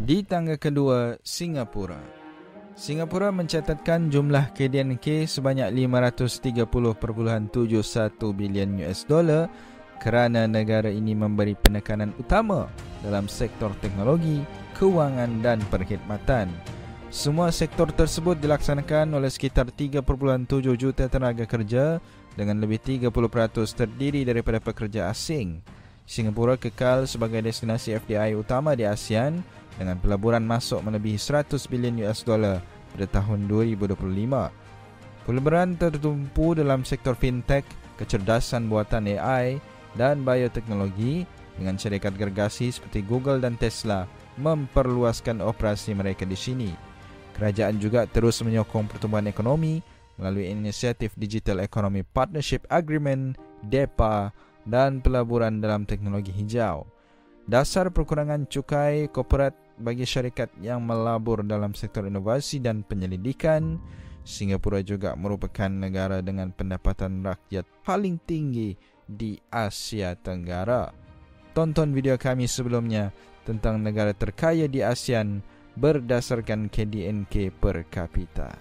Di tangga kedua, Singapura. Singapura mencatatkan jumlah KDNK sebanyak 530.71 bilion US dollar kerana negara ini memberi penekanan utama dalam sektor teknologi, kewangan dan perkhidmatan. Semua sektor tersebut dilaksanakan oleh sekitar 3.7 juta tenaga kerja dengan lebih 30% terdiri daripada pekerja asing. Singapura kekal sebagai destinasi FDI utama di ASEAN dengan pelaburan masuk melebihi 100 bilion US dollar pada tahun 2025. Pelaburan tertumpu dalam sektor fintech, kecerdasan buatan AI dan bioteknologi dengan syarikat gergasi seperti Google dan Tesla memperluaskan operasi mereka di sini. Kerajaan juga terus menyokong pertumbuhan ekonomi melalui inisiatif Digital Economy Partnership Agreement, DEPA dan pelaburan dalam teknologi hijau. Dasar perkurangan cukai korporat bagi syarikat yang melabur dalam sektor inovasi dan penyelidikan. Singapura juga merupakan negara dengan pendapatan rakyat paling tinggi di Asia Tenggara. Tonton video kami sebelumnya tentang negara terkaya di ASEAN berdasarkan KDNK per kapita.